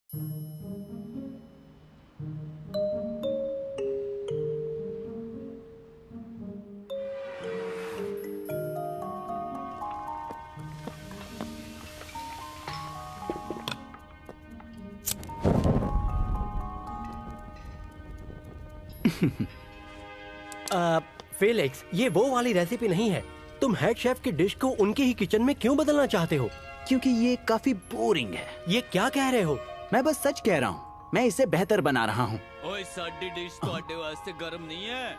Felix, ये वो वाली रेसिपी नहीं है। तुम हेड शेफ की डिश को उनके ही किचन में क्यों बदलना चाहते हो? क्योंकि ये काफी बोरिंग है। ये क्या कह रहे हो? मैं बस सच कह रहा हूँ, मैं इसे बेहतर बना रहा हूँ। ओए साडी डिश ਤੁਹਾਡੇ वास्ते गर्म नहीं है।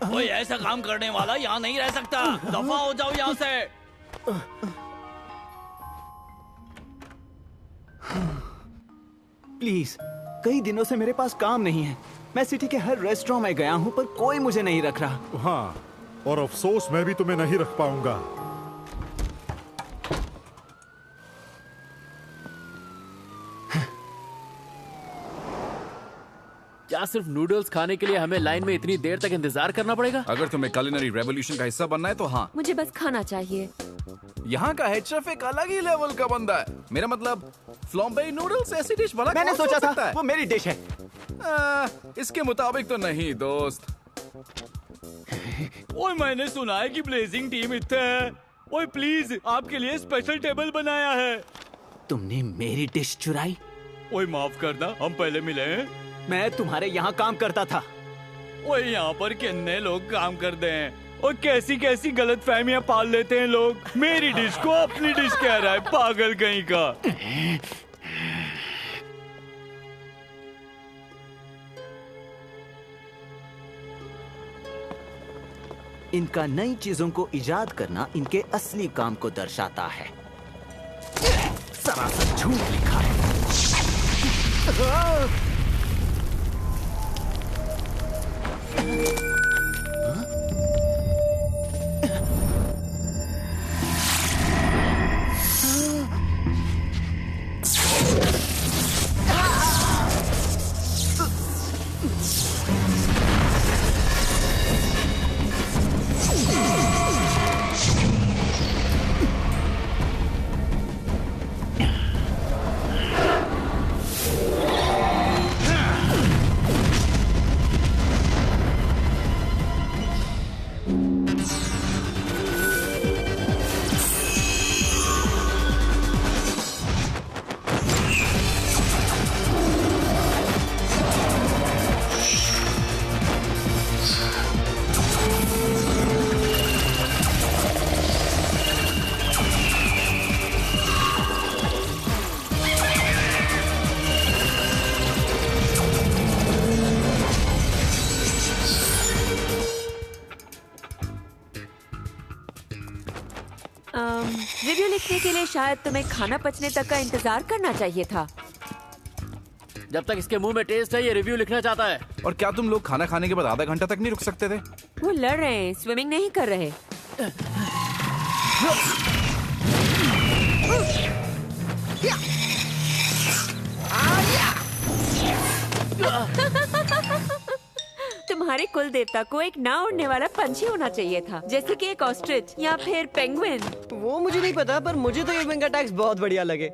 ओए ऐसा काम करने वाला यहाँ नहीं रह सकता। दफा हो जाओ यहाँ से। प्लीज, कई दिनों से मेरे पास काम नहीं है। मैं सिटी के हर रेस्टोरेंट में गया हूँ पर कोई मुझे नहीं रख रहा। हाँ, और अफसोस मैं भी तुम्हें नहीं रख पाऊंगा। क्या सिर्फ नूडल्स खाने के लिए हमें लाइन में इतनी देर तक इंतजार करना पड़ेगा? अगर तुम्हें कुलिनरी रेवोल्यूशन का हिस्सा बनना है तो हाँ। मुझे बस खाना चाहिए। यहाँ का हेड शेफ एक अलग ही लेवल का बंदा है। मेरा मतलब फ्लॉम्बे नूडल्स ऐसी डिश भला मैंने कौन सोचा सोच सकता था है? वो मेरी डिश है। इसके मुताबिक तो नहीं दोस्त। ओए मैंने सुना है कि ब्लेजिंग टीम इतने है। ओए प्लीज आपके लिए स्पेशल टेबल बनाया है। तुमने मेरी डिश चुराई? ओए माफ करना, हम पहले मिले हैं। मैं तुम्हारे यहाँ काम करता था। ओए यहाँ पर कितने लोग काम करते हैं और कैसी कैसी गलत फहमियाँ पाल लेते हैं लोग। मेरी डिश को अपनी डिश कह रहा है, पागल कहीं का। इनका नई चीजों को इजाद करना इनके असली काम को दर्शाता है। सरासर झूठ लिखा है। रिव्यू लिखने के लिए शायद तुम्हें खाना पचने तक का इंतजार करना चाहिए था। जब तक इसके मुंह में टेस्ट है ये रिव्यू लिखना चाहता है। और क्या तुम लोग खाना खाने के बाद आधा घंटा तक नहीं रुक सकते थे? वो लड़ रहे हैं, स्विमिंग नहीं कर रहे। तुम्हारे कुल देवता को एक ना उड़ने वाला पंछी होना चाहिए था, जैसे कि एक ऑस्ट्रिच या फिर पेंगुइन। वो मुझे नहीं पता, पर मुझे तो ये विंग अटैक्स बहुत बढ़िया लगे।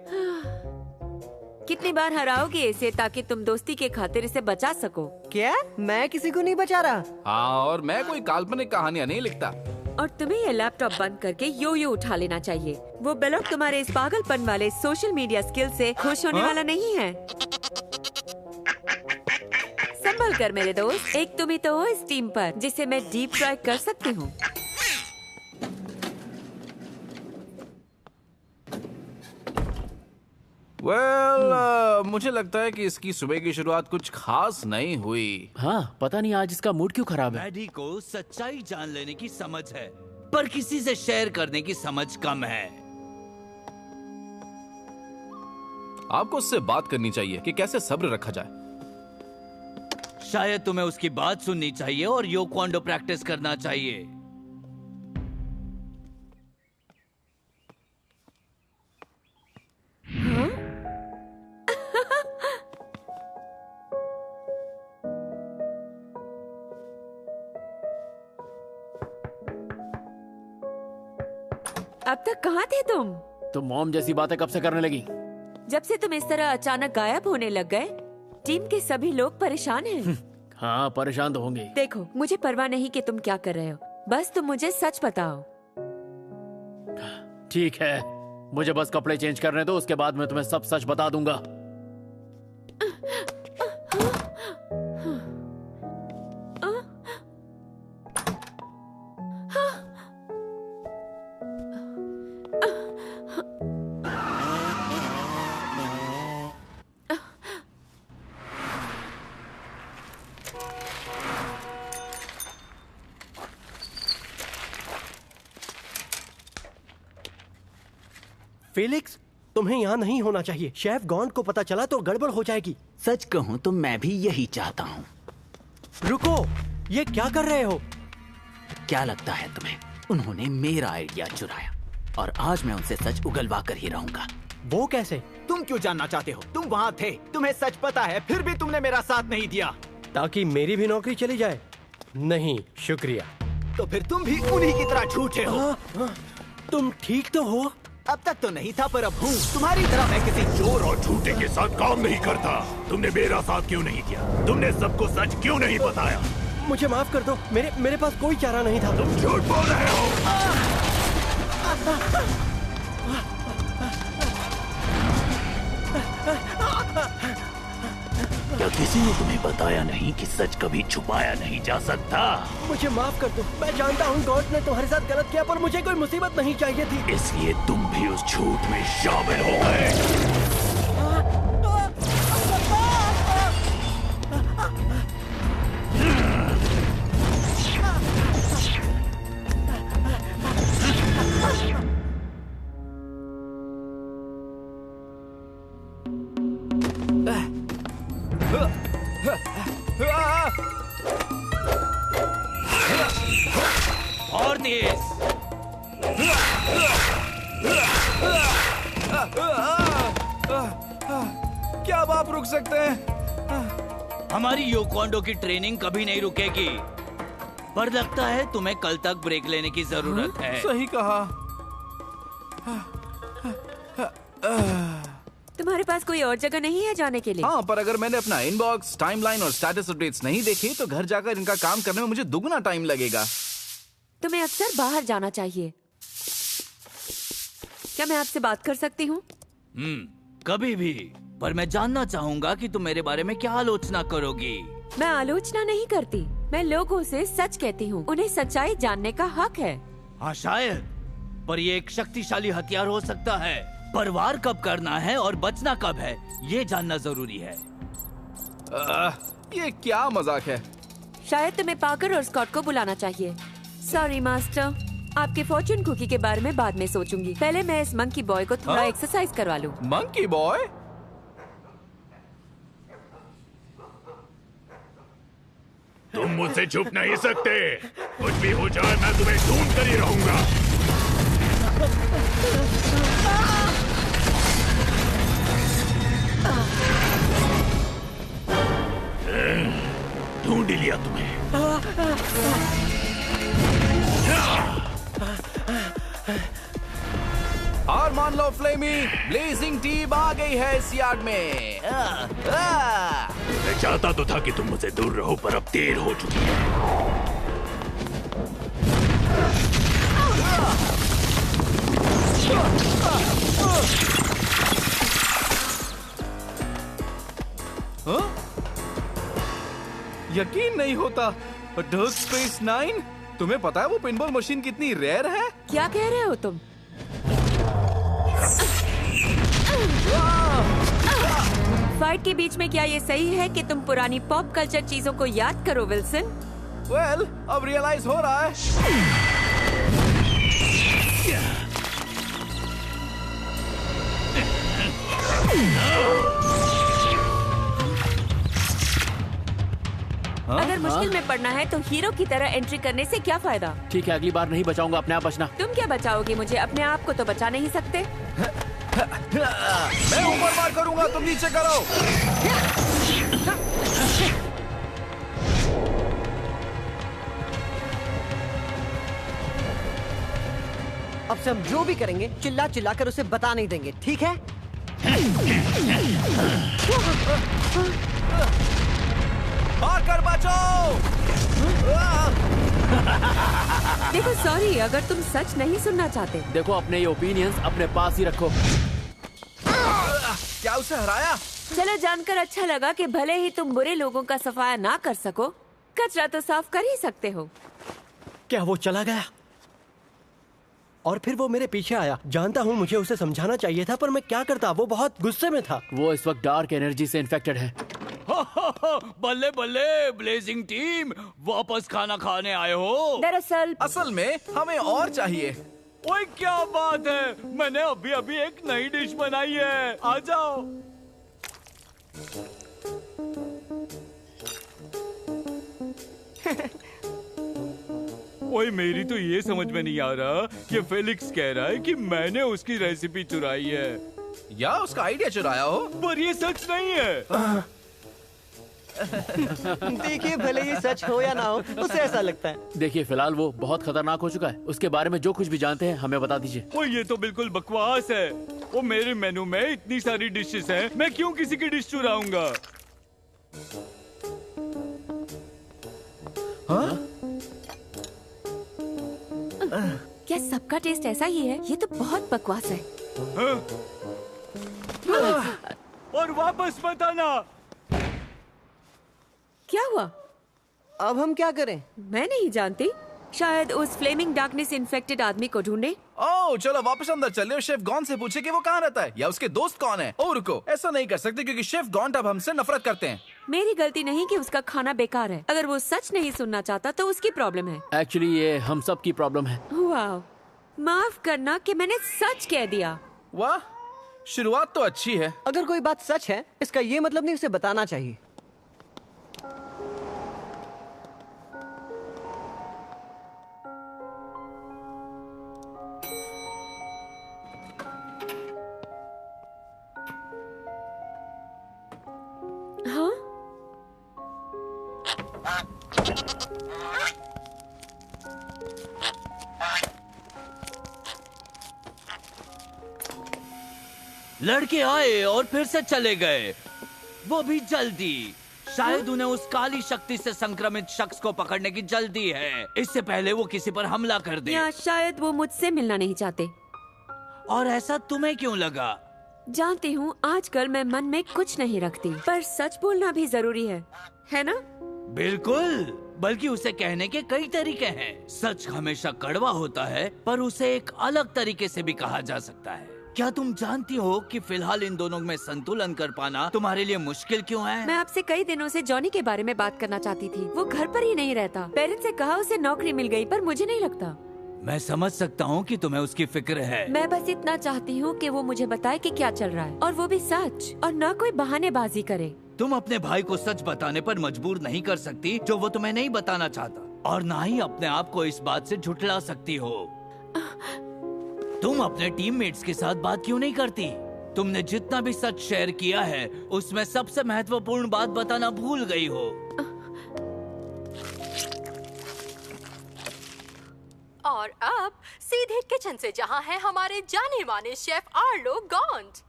कितनी बार हराओगे इसे ताकि तुम दोस्ती के खातिर इसे बचा सको? क्या? मैं किसी को नहीं बचा रहा। हाँ, और मैं कोई काल्पनिक कहानियाँ नहीं लिखता। और तुम्हें ये लैपटॉप बंद करके यो उठा लेना चाहिए। वो बेलोक तुम्हारे इस पागलपन वाले सोशल मीडिया स्किल से खुश होने वाला नहीं है। संभल कर मेरे दोस्त, एक तुम ही तो हो इस टीम पर जिसे मैं डीप फ्राई कर सकती हूँ। मुझे लगता है कि इसकी सुबह की शुरुआत कुछ खास नहीं हुई। हाँ, पता नहीं आज इसका मूड क्यों खराब है। मैडी को सच्चाई जान लेने की समझ है, पर किसी से शेयर करने की समझ कम है। आपको उससे बात करनी चाहिए कि कैसे सब्र रखा जाए। शायद तुम्हें उसकी बात सुननी चाहिए और यो क्वांडो प्रैक्टिस करना चाहिए। अब तक कहाँ थे तुम? तुम मॉम जैसी बातें कब से करने लगी? जब से तुम इस तरह अचानक गायब होने लग गए, टीम के सभी लोग परेशान हैं। हाँ, परेशान तो होंगे। देखो, मुझे परवाह नहीं कि तुम क्या कर रहे हो, बस तुम मुझे सच बताओ। ठीक है, मुझे बस कपड़े चेंज करने दो, उसके बाद मैं तुम्हें सब सच बता दूंगा। फेलिक्स, तुम्हें यहाँ नहीं होना चाहिए। शेफ गॉन्ड को पता चला तो गड़बड़ हो जाएगी। सच कहूं तो मैं भी यही चाहता हूँ। रुको, ये क्या कर रहे हो? क्या लगता है तुम्हें? उन्होंने मेरा आइडिया चुराया और आज मैं उनसे सच उगलवा कर ही रहूंगा। वो कैसे? तुम क्यों जानना चाहते हो? तुम वहाँ थे, तुम्हें सच पता है, फिर भी तुमने मेरा साथ नहीं दिया। ताकि मेरी भी नौकरी चली जाए? नहीं, शुक्रिया। तो फिर तुम भी उन्हीं की तरह झूठे हो। तुम ठीक तो हो? अब तक तो नहीं था, पर अब हूँ। तुम्हारी तरह मैं किसी चोर और झूठे के साथ काम नहीं करता। तुमने मेरा साथ क्यों नहीं किया? तुमने सबको सच क्यों नहीं बताया? मुझे माफ कर दो, मेरे पास कोई चारा नहीं था। तुम झूठ बोल रहे हो। क्या किसी ने तुम्हें बताया नहीं कि सच कभी छुपाया नहीं जा सकता? मुझे माफ कर दो, मैं जानता हूँ गॉड ने तुम्हारे साथ गलत किया, पर मुझे कोई मुसीबत नहीं चाहिए थी। इसलिए तुम भी उस झूठ में शामिल हो गए। और तेज। क्या अब आप रुक सकते हैं? हमारी योकोंडो की ट्रेनिंग कभी नहीं रुकेगी, पर लगता है तुम्हें कल तक ब्रेक लेने की जरूरत है। सही कहा। तुम्हारे पास कोई और जगह नहीं है जाने के लिए? हाँ, पर अगर मैंने अपना इनबॉक्स, टाइमलाइन और स्टेटस अपडेट्स नहीं देखे तो घर जाकर इनका काम करने में मुझे दुगना टाइम लगेगा। तुम्हें अक्सर बाहर जाना चाहिए। क्या मैं आपसे बात कर सकती हूँ? कभी भी, पर मैं जानना चाहूंगा कि तुम मेरे बारे में क्या आलोचना करोगी। मैं आलोचना नहीं करती, मैं लोगों से सच कहती हूँ। उन्हें सच्चाई जानने का हक है। हाँ शायद, पर ये एक शक्तिशाली हथियार हो सकता है। पर वार कब करना है और बचना कब है, ये जानना जरूरी है। ये क्या मजाक है? शायद तुम्हें पाकर और स्कॉट को बुलाना चाहिए। सॉरी मास्टर, आपके फॉर्चून कुकी के बारे में बाद में सोचूंगी। पहले मैं इस मंकी बॉय को थोड़ा एक्सरसाइज करवा लूं। Monkey boy? तुम मुझसे छुप नहीं सकते। कुछ भी हो जाए मैं तुम्हें ढूंढ कर ही रहूंगा। ढूंढ ही लिया तुम्हें। और मान लो फ्लेमी, ब्लेजिंग टीम आ गई है इस यार्ड में। मैं चाहता तो था कि तुम मुझसे दूर रहो, पर अब देर हो चुकी है। यकीन नहीं होता। डर्क स्पेस 9, तुम्हें पता है वो पिनबॉल मशीन कितनी रेयर है? क्या कह रहे हो तुम? फाइट के बीच में क्या ये सही है कि तुम पुरानी पॉप कल्चर चीजों को याद करो विल्सन? वेल, अब रियलाइज हो रहा है। अगर मुश्किल में पड़ना है तो हीरो की तरह एंट्री करने से क्या फायदा? ठीक है, अगली बार नहीं बचाऊंगा, अपने आप बचना। तुम क्या बचाओगे मुझे? अपने आप को तो बचा नहीं सकते। मैं ऊपर मार करूंगा, तुम नीचे करो। अब से हम जो भी करेंगे चिल्ला चिल्ला कर उसे बता नहीं देंगे, ठीक है? भागकर बचो! देखो सॉरी, अगर तुम सच नहीं सुनना चाहते। देखो, अपने ये ओपिनियंस अपने पास ही रखो। क्या उसे हराया? चलो, जानकर अच्छा लगा कि भले ही तुम बुरे लोगों का सफाया ना कर सको, कचरा तो साफ कर ही सकते हो। क्या वो चला गया? और फिर वो मेरे पीछे आया। जानता हूँ मुझे उसे समझाना चाहिए था, पर मैं क्या करता, वो बहुत गुस्से में था। वो इस वक्त डार्क एनर्जी से इन्फेक्टेड है। बल्ले बल्ले ब्लेजिंग टीम, वापस खाना खाने आए हो? दरअसल असल में हमें और चाहिए। ओए क्या बात है, मैंने अभी अभी एक नई डिश बनाई है, आ जाओ। ओए मेरी तो ये समझ में नहीं आ रहा कि फेलिक्स कह रहा है कि मैंने उसकी रेसिपी चुराई है या उसका आइडिया चुराया हो। पर ये सच नहीं है। देखिए, भले ये सच हो या ना हो, उसे ऐसा लगता है। देखिए, फिलहाल वो बहुत खतरनाक हो चुका है। उसके बारे में जो कुछ भी जानते हैं हमें बता दीजिए। ओ ये तो बिल्कुल बकवास है। वो मेरे मेनू में इतनी सारी डिशेस हैं, मैं क्यों किसी की डिश चुराऊंगा? क्या सबका टेस्ट ऐसा ही है? ये तो बहुत बकवास है। और वापस मत आना। क्या हुआ? अब हम क्या करें? मैं नहीं जानती। शायद उस फ्लेमिंग डार्कनेस इन्फेक्टेड आदमी को ढूंढे। ओह चलो वापस अंदर चले और शेफ गॉन से पूछे कि वो कहाँ रहता है या उसके दोस्त कौन है। ओ रुको, ऐसा नहीं कर सकते क्योंकि शेफ गॉन अब हमसे नफरत करते हैं। मेरी गलती नहीं कि उसका खाना बेकार है। अगर वो सच नहीं सुनना चाहता तो उसकी प्रॉब्लम है। एक्चुअली ये हम सब की प्रॉब्लम है। वाह, माफ करना कि मैंने सच कह दिया। वाह, शुरुआत तो अच्छी है। अगर कोई बात सच है, इसका ये मतलब नहीं उसे बताना चाहिए। हाँ? लड़के आए और फिर से चले गए, वो भी जल्दी। शायद उन्हें उस काली शक्ति से संक्रमित शख्स को पकड़ने की जल्दी है, इससे पहले वो किसी पर हमला कर दे। या शायद वो मुझसे मिलना नहीं चाहते। और ऐसा तुम्हें क्यों लगा? जानती हूँ आजकल मैं मन में कुछ नहीं रखती, पर सच बोलना भी जरूरी है ना? बिल्कुल, बल्कि उसे कहने के कई तरीके हैं। सच हमेशा कड़वा होता है, पर उसे एक अलग तरीके से भी कहा जा सकता है। क्या तुम जानती हो कि फिलहाल इन दोनों में संतुलन कर पाना तुम्हारे लिए मुश्किल क्यों है? मैं आपसे कई दिनों से जॉनी के बारे में बात करना चाहती थी। वो घर पर ही नहीं रहता। पेरेंट्स से कहा उसे नौकरी मिल गई, पर मुझे नहीं लगता। मैं समझ सकता हूँ कि तुम्हें उसकी फिक्र है। मैं बस इतना चाहती हूँ कि वो मुझे बताए कि क्या चल रहा है, और वो भी सच, और न कोई बहानेबाजी करे। तुम अपने भाई को सच बताने पर मजबूर नहीं कर सकती जो वो तुम्हें नहीं बताना चाहता, और ना ही अपने आप को इस बात से झुठला सकती हो। तुम अपने टीममेट्स के साथ बात क्यों नहीं करती? तुमने जितना भी सच शेयर किया है उसमें सबसे महत्वपूर्ण बात बताना भूल गई हो। और अब सीधे किचन से जहां है हमारे जाने माने chef Arlo Gaunt.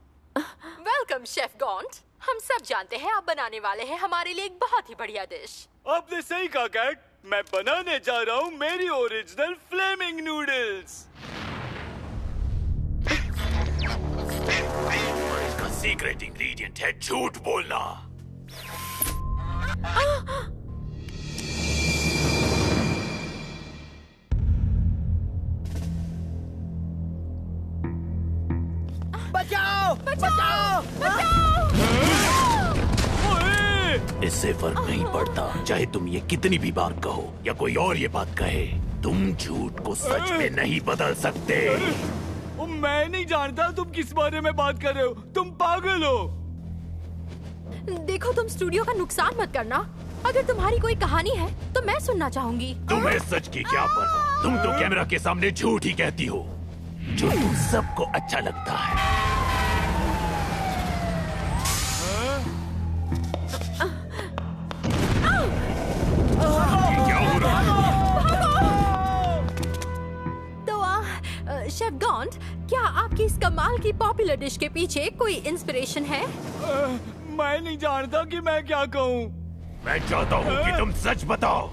Welcome chef Gaunt. हम सब जानते हैं आप बनाने वाले हैं हमारे लिए एक बहुत ही बढ़िया डिश। आपने सही कहा कैट, मैं बनाने जा रहा हूँ मेरी ओरिजिनल फ्लेमिंग नूडल्स। इसका सीक्रेट इंग्रेडिएंट है झूठ बोलना। बचाओ! बचाओ! इससे फर्क नहीं पड़ता चाहे तुम ये कितनी भी बार कहो या कोई और ये बात कहे, तुम झूठ को सच में नहीं बदल सकते। मैं नहीं जानता तुम किस बारे में बात कर रहे हो, तुम पागल हो। देखो तुम स्टूडियो का नुकसान मत करना। अगर तुम्हारी कोई कहानी है तो मैं सुनना चाहूंगी। तुम्हें सच की क्या परवाह? तुम तो कैमरा के सामने झूठ ही कहती हो, जो तुम सबको अच्छा लगता है। तो शेफ गॉन, की पॉपुलर डिश के पीछे कोई इंस्पिरेशन है? मैं नहीं जानता कि मैं क्या कहूँ। मैं चाहता हूँ कि तुम सच बताओ।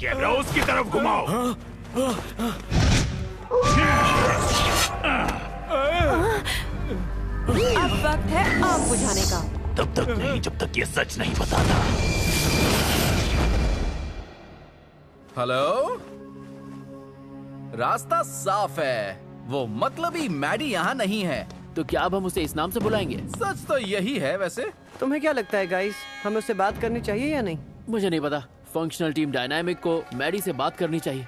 कैमरा उसकी तरफ घुमाओ। अब वक्त है आग बुझाने का। तब तक नहीं जब तक ये सच नहीं बताता। हेलो, रास्ता साफ है। वो मतलबी मैडी यहाँ नहीं है। तो क्या अब हम उसे इस नाम से बुलाएंगे? सच तो यही है वैसे। तुम्हें क्या लगता है गाइस, हमें उससे बात करनी चाहिए या नहीं? मुझे नहीं पता। फंक्शनल टीम डायनामिक को मैडी से बात करनी चाहिए।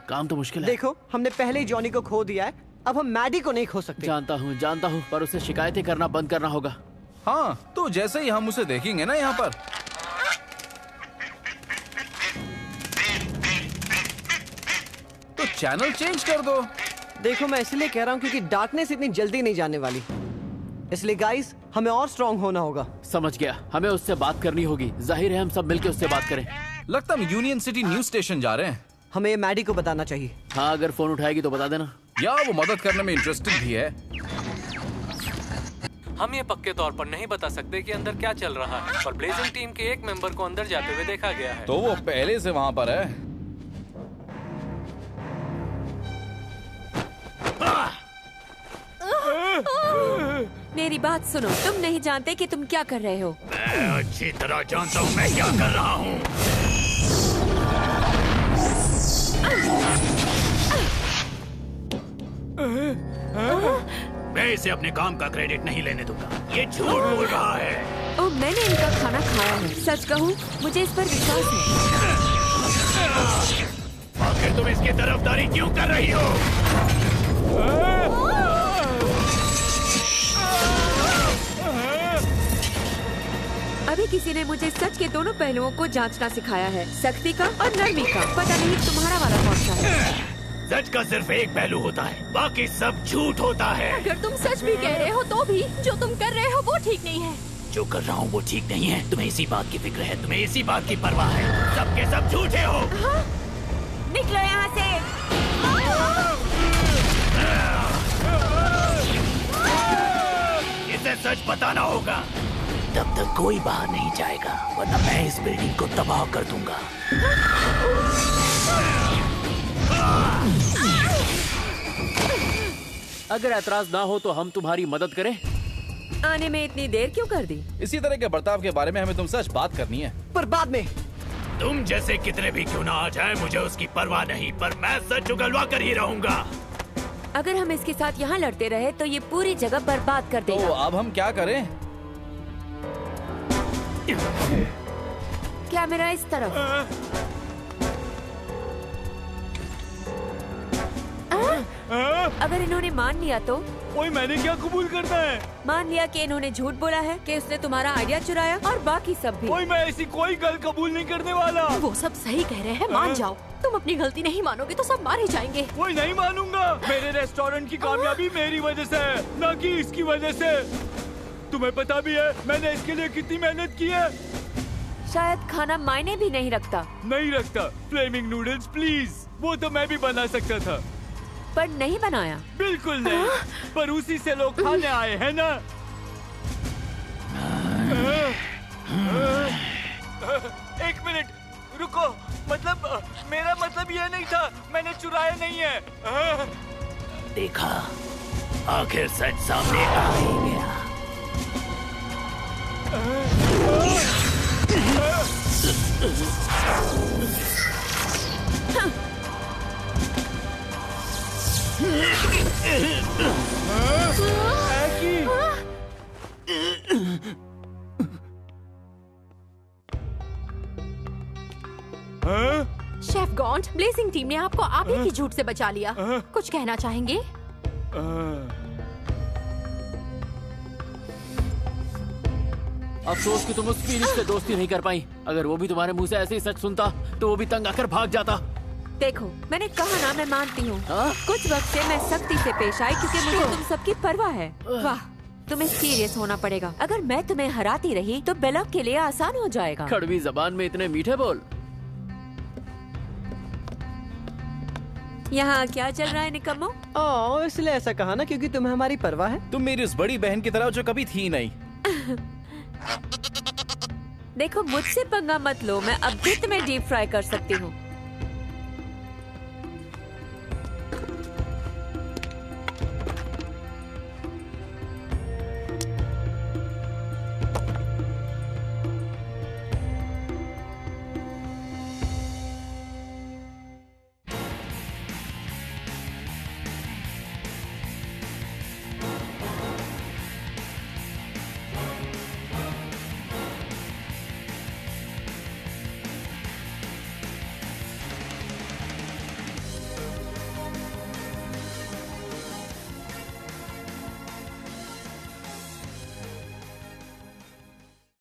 काम तो मुश्किल है। देखो, हमने पहले ही जॉनी को खो दिया है, अब हम मैडी को नहीं खो सकते। जानता हूँ, पर उसे शिकायतें करना बंद करना होगा। हाँ, तो जैसे ही हम उसे देखेंगे ना यहाँ पर, तो चैनल चेंज कर दो। देखो, मैं इसलिए कह रहा हूँ क्योंकि डार्कनेस इतनी जल्दी नहीं जाने वाली। इसलिए गाइस, हमें और स्ट्रांग होना होगा। समझ गया, हमें उससे बात करनी होगी। जाहिर है हम सब मिलकर उससे बात करें। लगता हम यूनियन सिटी न्यूज स्टेशन जा रहे हैं। हमें ये मैडी को बताना चाहिए। हाँ, अगर फोन उठाएगी तो बता देना। या वो मदद करने में इंटरेस्टेड भी है। हम ये पक्के तौर पर नहीं बता सकते कि अंदर क्या चल रहा है, पर ब्लेजिंग टीम के एक मेंबर को अंदर जाते हुए देखा गया है। तो वो पहले से वहाँ पर है। मेरी बात सुनो, तुम नहीं जानते कि तुम क्या कर रहे हो। मैं अच्छी तरह जानता हूँ मैं क्या कर रहा हूँ। मैं इसे अपने काम का क्रेडिट नहीं लेने दूंगा। ये झूठ बोल रहा है। ओ, मैंने इनका खाना खाया है। सच कहूँ, मुझे इस पर विश्वास है। आखिर तुम इसकी तरफदारी क्यों कर रही हो? अभी किसी ने मुझे सच के दोनों पहलुओं को जांचना सिखाया है, सख्ती का और नरमी का। पता नहीं तुम्हारा वाला कौन सा है। सच का सिर्फ एक पहलू होता है, बाकी सब झूठ होता है। अगर तुम सच भी कह रहे हो तो भी जो तुम कर रहे हो वो ठीक नहीं है। जो कर रहा हूँ वो ठीक नहीं है। तुम्हें इसी बात की फिक्र है, तुम्हें इसी बात की परवाह है। सबके सब झूठे हो। हाँ? निकलो यहाँ से। इसे सच बताना होगा। तब तक कोई बाहर नहीं जाएगा, वरना मैं इस बिल्डिंग को तबाह कर दूंगा। अगर ऐतराज ना हो तो हम तुम्हारी मदद करें। आने में इतनी देर क्यों कर दी? इसी तरह के बर्ताव के बारे में हमें तुमसे सच बात करनी है। पर बाद में। तुम जैसे कितने भी क्यों ना आ जाए, मुझे उसकी परवाह नहीं, पर मैं सच उगलवा कर ही रहूंगा। अगर हम इसके साथ यहाँ लड़ते रहे तो ये पूरी जगह बर्बाद कर देगा। तो अब हम क्या करें? कैमरा इस तरफ। अगर इन्होंने मान लिया तो? ओए, मैंने क्या कबूल करना है? मान लिया कि इन्होंने झूठ बोला है, कि उसने तुम्हारा आइडिया चुराया और बाकी सब भी। ओए, मैं ऐसी कोई गल कबूल नहीं करने वाला। वो सब सही कह रहे हैं, मान जाओ। तुम अपनी गलती नहीं मानोगे तो सब मारे जाएंगे। ओए, नहीं मानूंगा। मेरे रेस्टोरेंट की कामयाबी मेरी वजह से है, न कि इसकी वजह से। तुम्हें पता भी है मैंने इसके लिए कितनी मेहनत की है। शायद खाना मायने भी नहीं रखता। नहीं रखता। फ्लेमिंग नूडल्स प्लीज, वो तो मैं भी बना सकता था। पर नहीं बनाया। बिल्कुल नहीं, पर उसी से लोग खाने आए हैं ना। एक मिनट रुको, मतलब मेरा मतलब यह नहीं था, मैंने चुराया नहीं है। देखा, आखिर सच सामने आ ही गया। शेफ गॉन्ट, ब्लेजिंग टीम ने आपको आप ही की झूठ से बचा लिया। कुछ कहना चाहेंगे? अफसोस कि तुम उस फीनिक्स से दोस्ती नहीं कर पाई। अगर वो भी तुम्हारे मुंह से ऐसे ही सच सुनता तो वो भी तंग आकर भाग जाता। देखो, मैंने कहा ना, मैं मानती हूँ। कुछ वक्त से मैं सख्ती से पेश आई क्योंकि मुझे तुम सबकी परवाह है। वाह, तुम्हें सीरियस होना पड़ेगा। अगर मैं तुम्हें हराती रही तो बेलॉक के लिए आसान हो जाएगा। कड़वी जबान में इतने मीठे बोल। यहाँ क्या चल रहा है निकम्मो? ओह, इसलिए ऐसा कहा ना क्योंकि तुम्हें हमारी परवाह है। तुम मेरी उस बड़ी बहन की तरह हो जो कभी थी नहीं। देखो मुझसे पंगा मत लो, मैं अब भी तुम्हें डीप फ्राई कर सकती हूँ।